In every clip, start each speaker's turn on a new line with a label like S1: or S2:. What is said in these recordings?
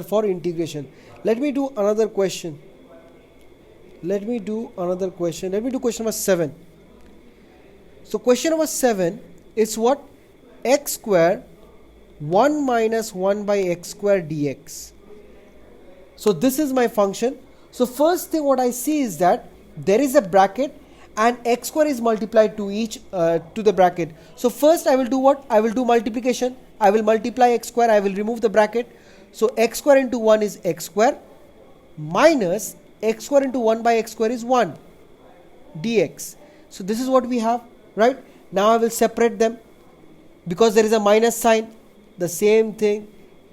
S1: for integration. Let me do another question. Let me do question number 7. So question number 7 is what? X square 1 minus 1 by x square dx. So this is my function. So first thing what I see is that there is a bracket and x square is multiplied to to the bracket. So first I will do what? I will do multiplication. I will multiply x square. I will remove the bracket. So x square into 1 is x square minus x square into 1 by x square is 1 dx. So this is what we have, right? Now I will separate them because there is a minus sign. The same thing,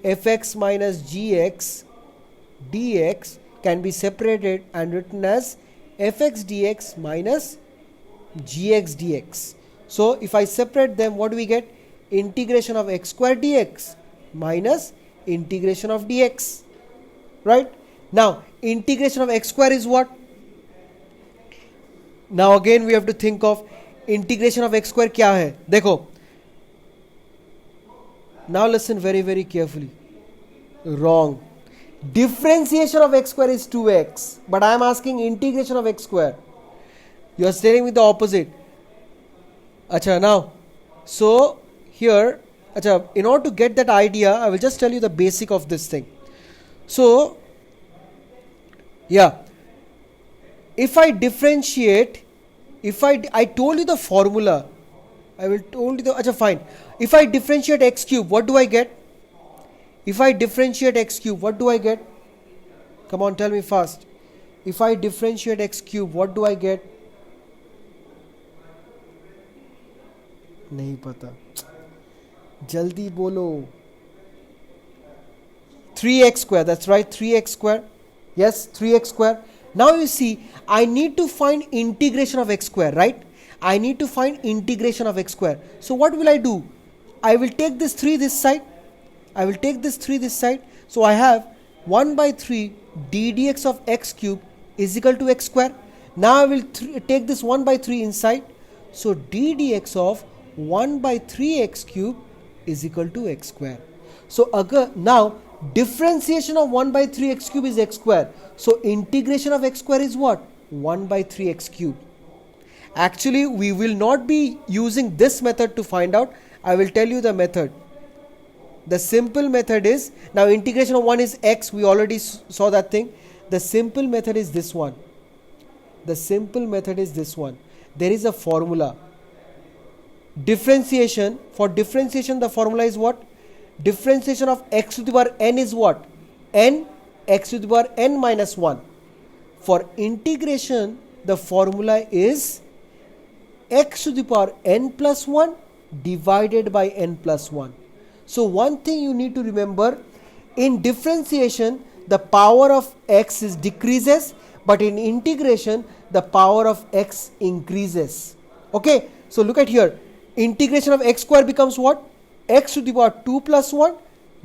S1: fx minus gx dx can be separated and written as fx dx minus gx dx. So if I separate them, what do we get? Integration of x square dx minus integration of dx, right? Now integration of x square is what? Now again we have to think of integration of x square क्या है? देखो, now listen very carefully. Wrong. Differentiation of x square is 2x, but I am asking integration of x square. You are telling me the opposite. Acha, now, so here, acha, in order to get that idea, I will just tell you the basic of this thing. So, yeah, if I differentiate, I told you the formula. I will told you the, acha, fine. If I differentiate x cube, what do I get? If I differentiate x cube, what do I get? Come on, tell me fast. If I differentiate x cube, what do I get? नहीं पता, जल्दी बोलो. 3x square, that's right, 3x square. Yes, 3x square. Now you see, I need to find integration of x square, right? I need to find integration of x square. So what will I do? I will take this 3 this side. I will take this 3 this side. So I have 1 by 3 d dx of x cube is equal to x square. Now I will take this 1 by 3 inside. So d dx of 1 by 3 x cube is equal to x square. So now differentiation of 1 by 3 x cube is x square. So integration of x square is what? 1 by 3 x cube. Actually, we will not be using this method to find out. I will tell you the method. The simple method is, now integration of 1 is x, we already saw that thing. The simple method is this one. The simple method is this one. There is a formula. Differentiation, for differentiation the formula is what? Differentiation of x to the power n is what? N x to the power n minus 1. For integration, the formula is x to the power n plus 1 divided by n plus 1. So one thing you need to remember, in differentiation the power of x is decreases, but in integration the power of x increases. Okay, so look at here, integration of x square becomes what? X to the power 2 plus 1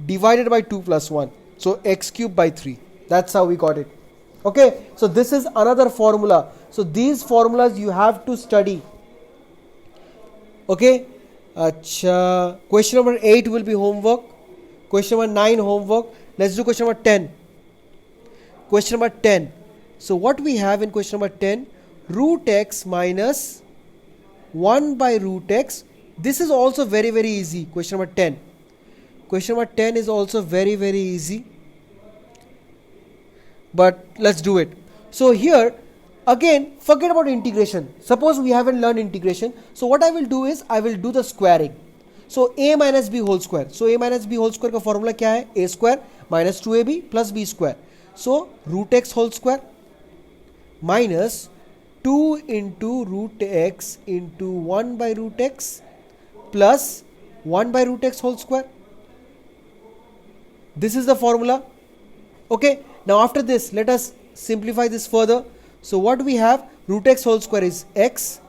S1: divided by 2 plus 1. So x cube by 3. That's how we got it. Okay, so this is another formula. So these formulas you have to study. Okay. Achha. Question number 8 will be homework. Question number 9 homework. Let's do question number 10. Question number 10. So what we have in question number 10? Root x minus 1 by root x. This is also very easy. Question number 10. Question number 10 is also very easy. But let's do it. So here, again, forget about integration. Suppose we haven't learned integration. So what I will do is, I will do the squaring. So a minus b whole square. So a minus b whole square का formula क्या है? A square minus 2ab plus b square. So root x whole square minus 2 into root x into 1 by root x plus 1 by root x whole square. This is the formula. Okay. Now after this, let us simplify this further. So what we have, root x whole square is x.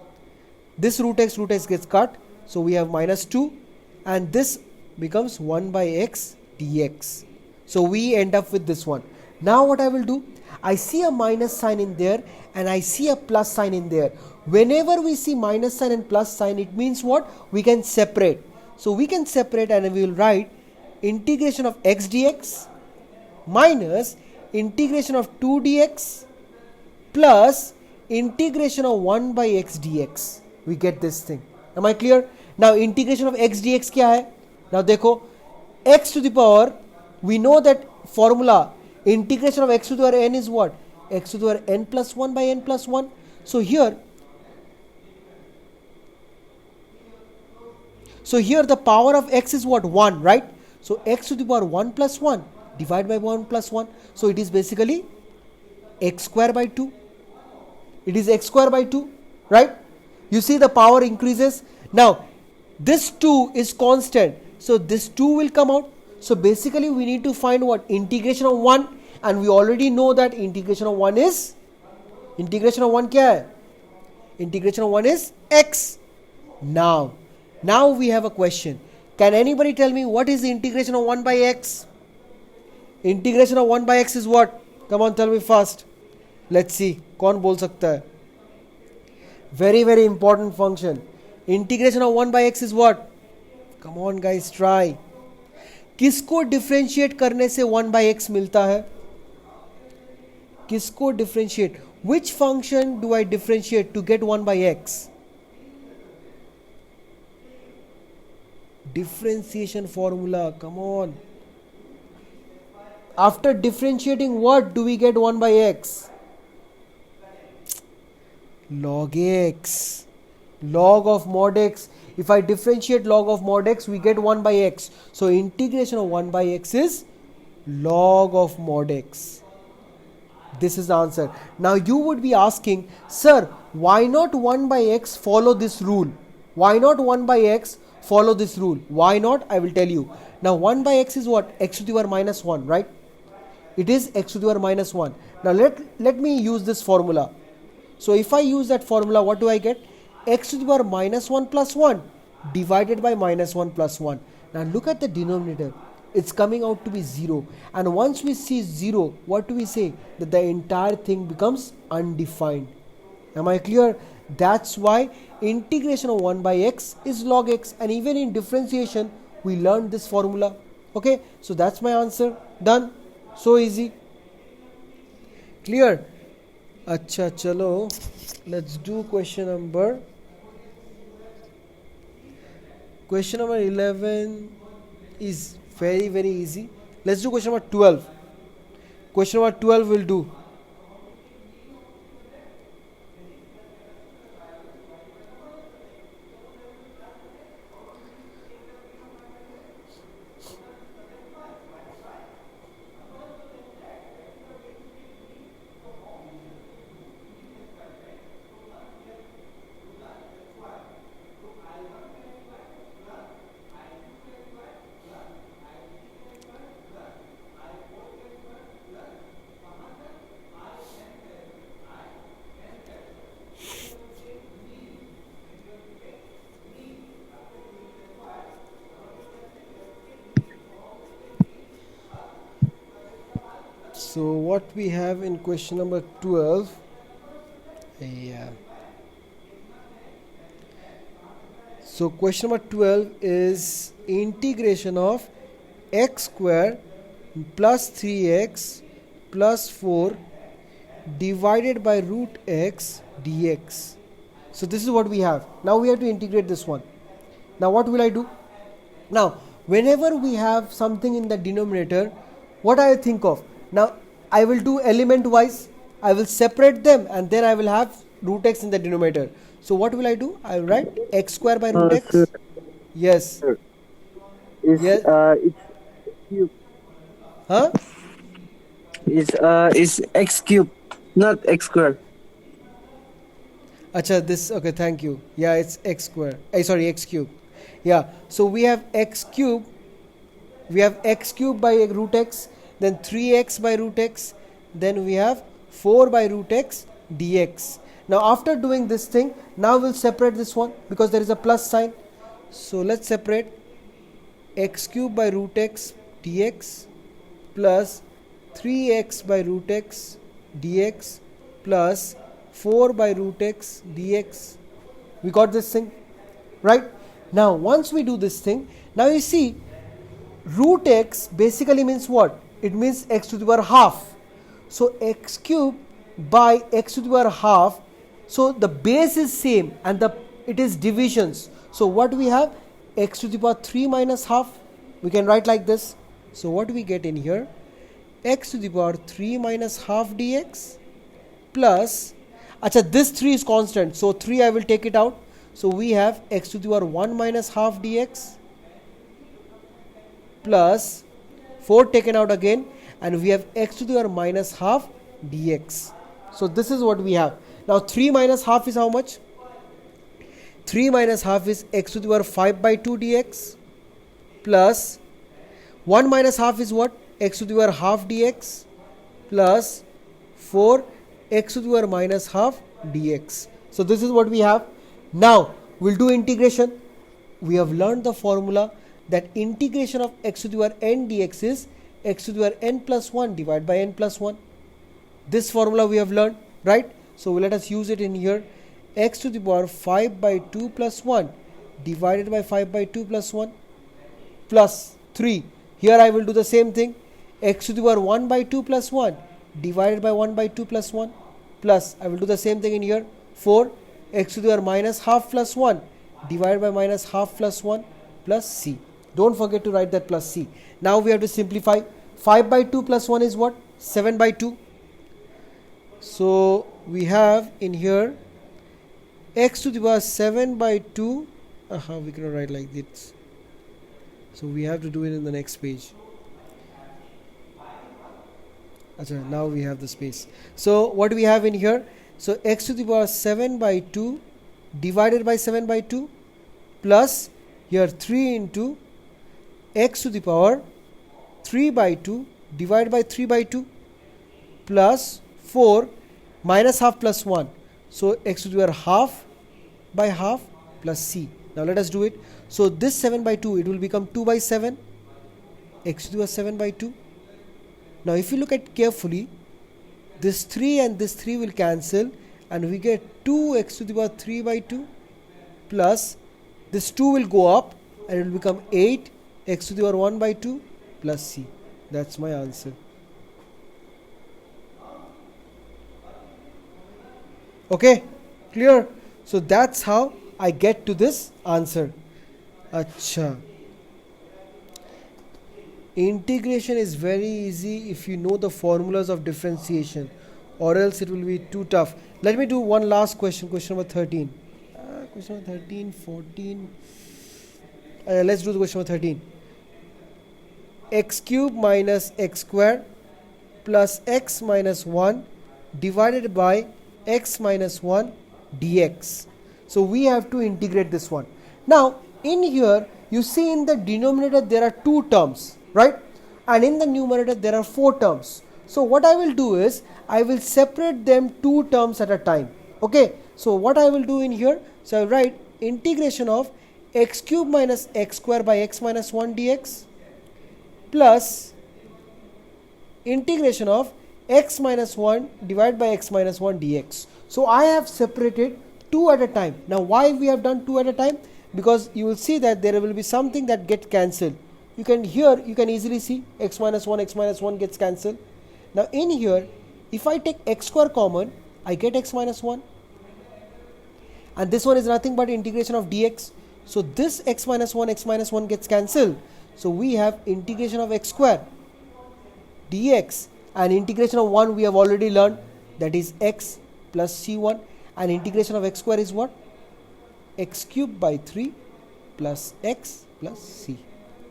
S1: This root x gets cut. So we have minus 2 and this becomes 1 by x dx. So we end up with this one. Now what I will do, I see a minus sign in there and I see a plus sign in there. Whenever we see minus sign and plus sign, it means what? We can separate. So we can separate and we will write integration of x dx minus integration of 2 dx plus integration of 1 by x dx. We get this thing. Am I clear? Now integration of x dx क्या है? Now देखो, x to the power, we know that formula, integration of x to the power n is what? X to the power n plus 1 by n plus 1. So here the power of x is what? 1, right? So x to the power 1 plus 1 divided by 1 plus 1. So it is basically x square by 2. It is x square by 2, right? You see the power increases. Now this 2 is constant, so this 2 will come out. So basically we need to find what? Integration of 1, and we already know that integration of 1 is, integration of 1 क्या है? Integration of 1 is x. Now we have a question. Can anybody tell me what is the integration of 1 by x? Integration of 1 by x is what? Come on, tell me fast. Let's see. कौन बोल सकता है? Very very important function. Integration of 1 by x is what? Come on guys, try. किसको differentiate करने से 1 by x मिलता है? किसको differentiate? Which function do I differentiate to get 1 by x? Differentiation formula, come on. After differentiating, what do we get 1 by x? Log x. Log of mod x. If I differentiate log of mod x, we get 1 by x. So integration of 1 by x is log of mod x. This is the answer. Now you would be asking, sir, why not 1 by x follow this rule? Why not 1 by x follow this rule? Why not? I will tell you. Now 1 by x is what? X to the power minus 1, right? It is x to the power minus 1. Now let me use this formula. So if I use that formula, what do I get? X to the power minus 1 plus 1 divided by minus 1 plus 1. Now look at the denominator. It's coming out to be 0. And once we see 0, what do we say? That the entire thing becomes undefined. Am I clear? That's why integration of 1 by x is log x. And even in differentiation, we learned this formula. Okay, so that's my answer. Done. So easy. Clear? Acha, chalo. Let's do question number 11 is very very easy. Let's do question number 12. Question number 12 will do. So what we have in question number 12, so question number 12 is integration of x square plus 3x plus 4 divided by root x dx. So this is what we have. Now we have to integrate this one. Now what will I do? Now whenever we have something in the denominator, what I think of? Now I will do element wise. I will separate them and then I will have root x in the denominator. So what will I do? I will write x square by root x.
S2: Sir,
S1: Yes.
S2: sir, is
S1: Yes.
S2: it's cube.
S1: Huh?
S2: Is x cube, not x square.
S1: Acha, this, okay, thank you. Yeah, it's x square. Sorry, x cube. Yeah. So we have x cube. We have x cube by root x. Then 3x by root x. Then we have 4 by root x dx. Now after doing this thing, now we'll separate this one because there is a plus sign. So let's separate x cube by root x dx plus 3x by root x dx plus 4 by root x dx. We got this thing, right? Now once we do this thing, now you see root x basically means what? it means x to the power half. So x cube by x to the power half. So the base is same and it is divisions. So what we have, x to the power 3 minus half. We can write like this. So what we get in here, x to the power 3 minus half dx plus, this 3 is constant, so 3 I will take it out. So we have x to the power 1 minus half dx plus 4 taken out again, and we have x to the power minus half dx. So this is what we have. Now 3 minus half is how much? 3 minus half is x to the power 5 by 2 dx plus 1 minus half is what? X to the power half dx plus 4 x to the power minus half dx. So this is what we have. Now we'll do integration. We have learned the formula that integration of x to the power n dx is x to the power n plus 1 divided by n plus 1. This formula we have learned, right? So let us use it in here. X to the power 5 by 2 plus 1 divided by 5 by 2 plus 1 plus 3. Here I will do the same thing. X to the power 1 by 2 plus 1 divided by 1 by 2 plus 1 plus, I will do the same thing in here. 4 x to the power minus half plus 1 divided by minus half plus 1 plus c. Don't forget to write that plus c. Now we have to simplify. 5 by 2 plus 1 is what? 7 by 2. So we have in here x to the power 7 by 2. We cannot write like this. So we have to do it in the next page. Now we have the space. So what we have in here? So x to the power 7 by 2 divided by 7 by 2 plus here 3 into x to the power 3 by 2 divided by 3 by 2 plus 4 minus half plus 1. So x to the power half by half plus c. Now let us do it. So this 7 by 2, it will become 2 by 7, x to the power 7 by 2. Now if you look at carefully, this 3 and this 3 will cancel, and we get 2x to the power 3 by 2 plus this 2 will go up and it will become 8 x to the power 1 by 2 plus c. That's my answer. Okay, clear? So that's how I get to this answer. Integration is very easy if you know the formulas of differentiation, or else it will be too tough. Let me do one last question, question number 13. Question number 13, 14. Let's do the question number 13. X cube minus x square plus x minus 1 divided by x minus 1 dx. So we have to integrate this one. Now in here you see in the denominator there are 2 terms, right? And in the numerator there are 4 terms. So what I will do is I will separate them 2 terms at a time. Okay, so what I will do in here, so I will write integration of x cube minus x square by x minus 1 dx plus integration of x minus 1 divided by x minus 1 dx. So I have separated 2 at a time. Now why we have done 2 at a time? Because you will see that there will be something that gets cancelled. You can easily see x minus 1 gets cancelled. Now in here, if I take x square common, I get x minus 1. And this one is nothing but integration of dx. So this x minus 1 gets cancelled. So we have integration of x square dx, and integration of 1 we have already learned, that is x plus c1, and integration of x square is what? X cube by 3 plus x plus c.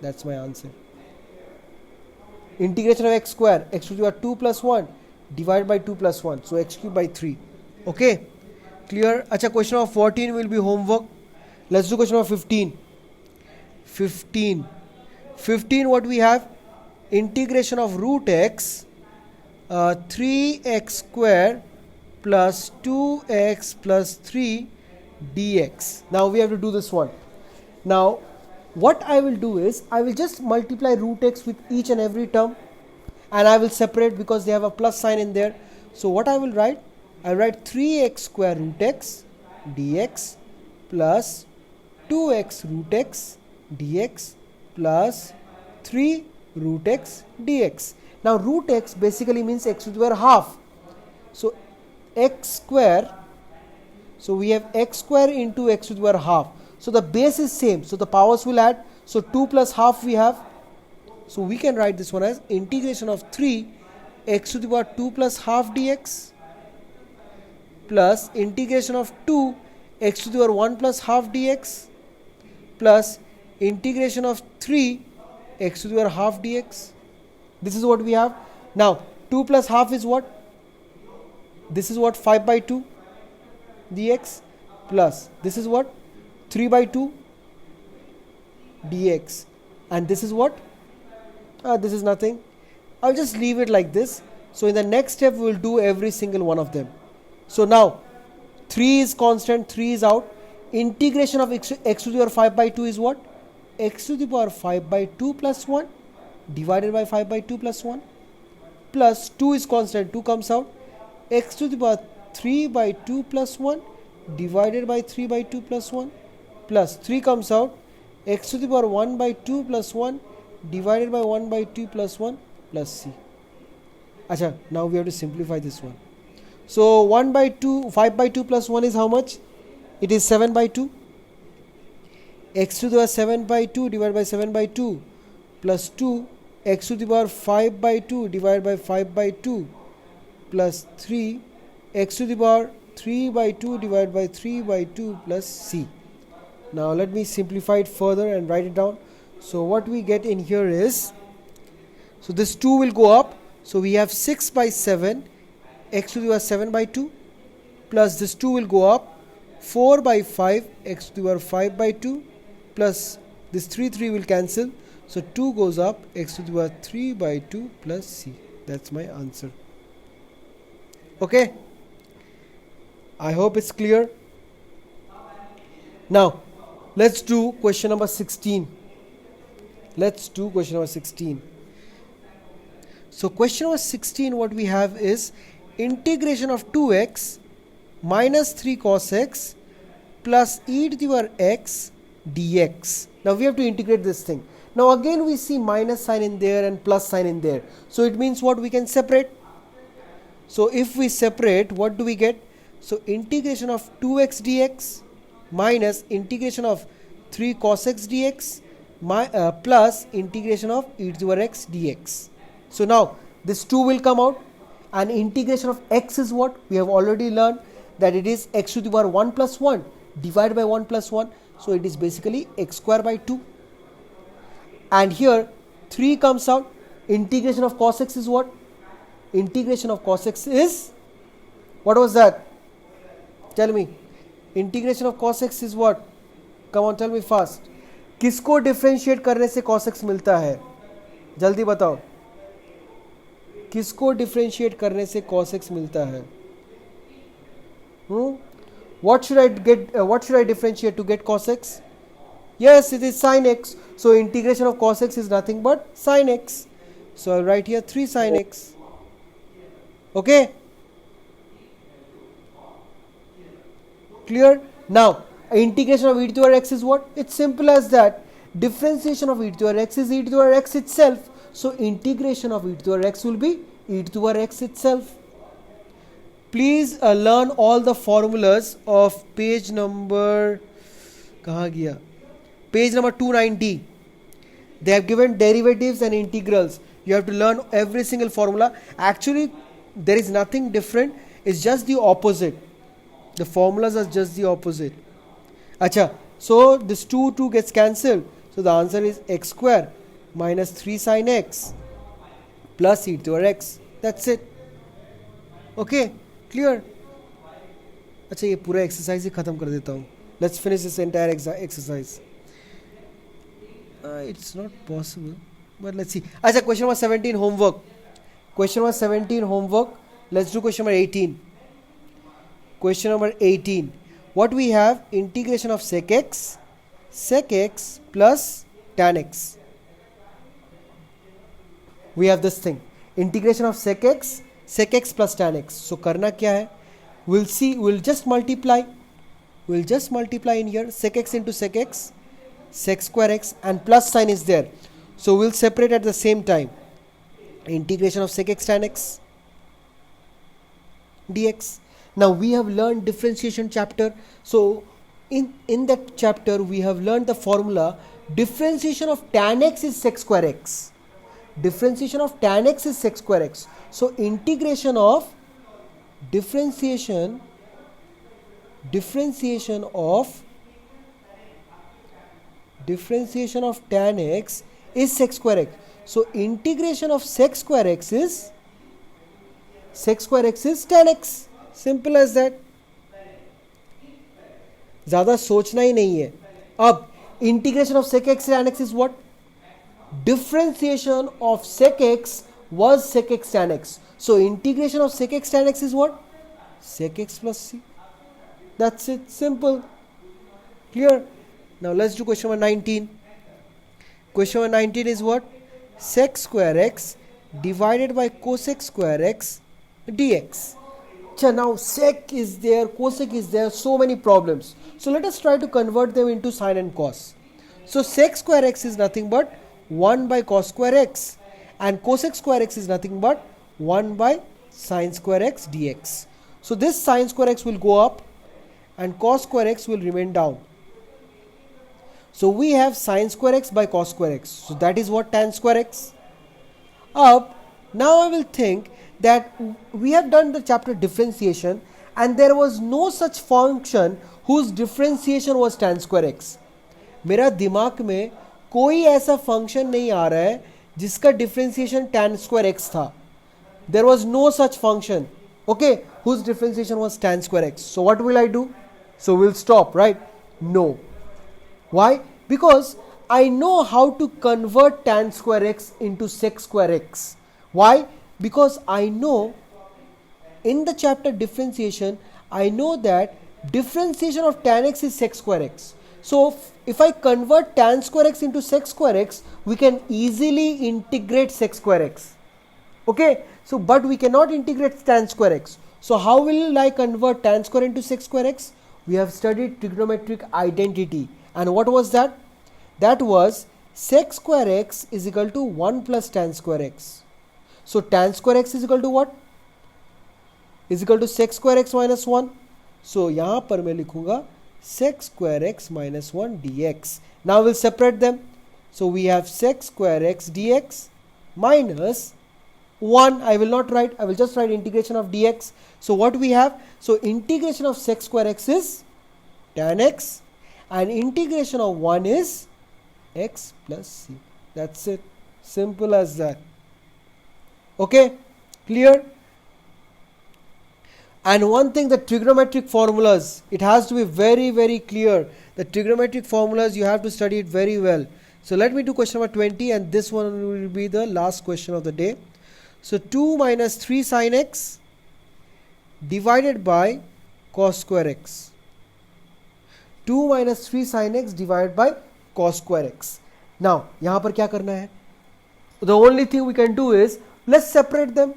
S1: That's my answer. Integration of x square, x to the power 2 plus 1 divided by 2 plus 1. So x cube by 3. Okay, clear? Question number 14 will be homework. Let's do question number 15. 15 what we have? Integration of root x 3x square plus 2x plus 3 dx. Now we have to do this one. Now what I will do is I will just multiply root x with each and every term, and I will separate because they have a plus sign in there. So what I will write? I will write 3x square root x dx plus 2x root x dx plus 3 root x dx. Now root x basically means x to the power half. So x square, so we have x square into x to the power half. So the base is same, so the powers will add. So 2 plus half we have. So we can write this one as integration of 3 x to the power 2 plus half dx plus integration of 2 x to the power 1 plus half dx plus integration of 3 x to the power half dx. This is what we have. Now 2 plus half is what? This is what? 5 by 2 dx plus this is what? 3 by 2 dx, and this is what? This is nothing. I'll just leave it like this. So in the next step we will do every single one of them. So now 3 is constant, 3 is out. Integration of x to the power 5 by 2 is what? X to the power 5 by 2 plus 1 divided by 5 by 2 plus 1 plus 2 is constant, 2 comes out. X to the power 3 by 2 plus 1 divided by 3 by 2 plus 1 plus 3 comes out. X to the power 1 by 2 plus 1 divided by 1 by 2 plus 1 plus c. Acha, now we have to simplify this one. So 1 by 2, 5 by 2 plus 1 is how much? It is 7 by 2. X to the power 7 by 2 divided by 7 by 2 plus 2 x to the power 5 by 2 divided by 5 by 2 plus 3 x to the power 3 by 2 divided by 3 by 2 plus c. Now let me simplify it further and write it down. So what we get in here is, so this 2 will go up. So we have 6 by 7 x to the power 7 by 2 plus this 2 will go up 4 by 5 x to the power 5 by 2 plus this 3 will cancel. So 2 goes up x to the power 3 by 2 plus c. That's my answer. Okay. I hope it's clear. Now let's do question number 16. Let's do question number 16. So question number 16, what we have is integration of 2x minus 3 cos x plus e to the power x dx. Now we have to integrate this thing. Now again we see minus sign in there and plus sign in there. So it means what? We can separate. So if we separate, what do we get? So integration of 2x dx minus integration of 3 cos x dx plus integration of e to the power x dx. So now this 2 will come out, and integration of x is what? We have already learned that it is x to the power 1 plus 1 divided by 1 plus 1. So it is basically x square by 2. And here 3 comes out. Integration of cos x is what? Integration of cos x is, what was that? Tell me. Integration of cos x is what? Come on, tell me fast. किसको differentiate करने से cos x मिलता है? जल्दी बताओ. किसको differentiate करने से cos x मिलता है? What should I get? What should I differentiate to get cos x? Yes, it is sin x. So integration of cos x is nothing but sin x. So I'll write here 3 sin x. Okay? Clear? Now, integration of e to the power x is what? It's simple as that. Differentiation of e to the power x is e to the power x itself. So integration of e to the power x will be e to the power x itself. Please learn all the formulas of page number, कहाँ गया? Page number 290. They have given derivatives and integrals. You have to learn every single formula. Actually, there is nothing different. It's just the opposite. The formulas are just the opposite. Acha, so this 2 gets cancelled. So the answer is x square minus 3 sin x plus e to the power x. That's it. Okay, clear? अच्छा ये पूरा exercise ही खत्म कर देता हूँ. Let's finish this entire exercise. It's not possible, but let's see. अच्छा, question number 17 homework. Question number 17 homework. Let's do question number 18. Question number 18. What we have? Integration of sec x plus tan x. We have this thing. Integration of sec x plus tan x. So करना क्या है? We'll see. We'll just multiply. We'll just multiply in here. Sec x into sec x, sec square x, and plus sign is there. So we'll separate at the same time. Integration of sec x tan x dx. Now we have learned differentiation chapter. So in that chapter we have learned the formula. Differentiation of tan x is sec square x. Differentiation of tan x is sec square x. So integration of differentiation of tan x is sec square x. So integration of sec square x is tan x. Simple as that. ज़्यादा सोचना ही नहीं है. अब integration of sec x tan x is what? Differentiation of sec x was sec x tan x. So integration of sec x tan x is what? Sec x plus c. That's it. Simple. Clear? Now let's do question number 19. Question number 19 is what? Sec square x divided by cosec square x dx. Now sec is there, cosec is there, so many problems. So let us try to convert them into sine and cos. So sec square x is nothing but 1 by cos square x, and cosec square x is nothing but 1 by sine square x dx. So this sine square x will go up and cos square x will remain down. So we have sine square x by cos square x. So that is what tan square x. Up. Now I will think that we have done the chapter differentiation and there was no such function whose differentiation was tan square x. मेरा दिमाग में कोई ऐसा function नहीं आ रहा है जिसका differentiation tan square x था. There was no such function, okay, whose differentiation was tan square x. So what will I do? So we'll stop, right? No. Why? Because I know how to convert tan square x into sec square x. Why? Because I know in the chapter differentiation, I know that differentiation of tan x is sec square x. So if I convert tan square x into sec square x, we can easily integrate sec square x. Okay, so but we cannot integrate tan square x. So how will I convert tan square into sec square x? We have studied trigonometric identity. And what was that? That was sec square x is equal to 1 plus tan square x. So tan square x is equal to what? Is equal to sec square x minus 1. So यहाँ पर मैं लिखूँगा sec square x minus 1 dx. Now we'll separate them. So we have sec square x dx minus 1. I will not write, I will just write integration of dx. So what we have? So integration of sec square x is tan x and integration of 1 is x plus c. That's it. Simple as that. Okay, clear? And one thing, the trigonometric formulas, it has to be very, very clear. The trigonometric formulas, you have to study it very well. So let me do question number 20 and this one will be the last question of the day. So 2 minus 3 sin x divided by cos square x. 2 minus 3 sin x divided by cos square x. Now, यहाँ पर क्या करना है? The only thing we can do is, let's separate them.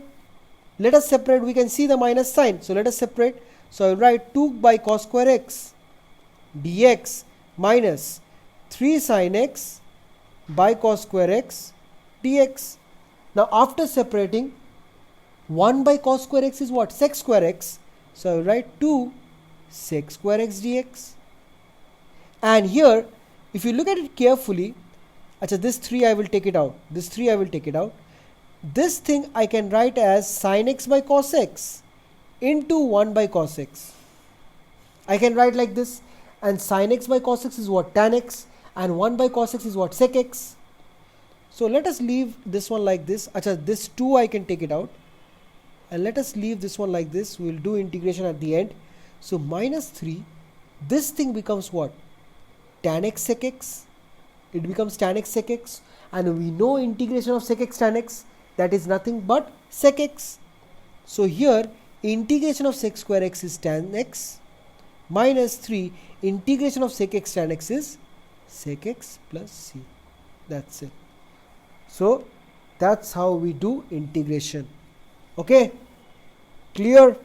S1: Let us separate, we can see the minus sign. So let us separate. So I will write 2 by cos square x dx minus 3 sin x by cos square x dx. Now after separating, 1 by cos square x is what? Sec square x. So I will write 2 sec square x dx. And here, if you look at it carefully, this 3 I will take it out. This 3 I will take it out. This thing I can write as sin x by cos x into 1 by cos x. I can write like this, and sin x by cos x is what? Tan x, and 1 by cos x is what? Sec x. So let us leave this one like this. This 2 I can take it out, and let us leave this one like this. We will do integration at the end. So minus 3, this thing becomes what? Tan x sec x. It becomes tan x sec x, and we know integration of sec x tan x, that is nothing but sec x. So here integration of sec square x is tan x minus 3 integration of sec x tan x is sec x plus c. That's it. So that's how we do integration. Okay, clear?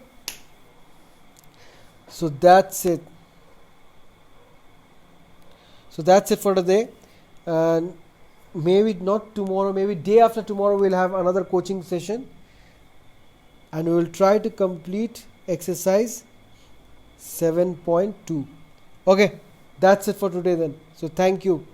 S1: So that's it. So that's it for today. And maybe not tomorrow, maybe day after tomorrow we'll have another coaching session, and we will try to complete exercise 7.2. Okay, that's it for today then. So thank you.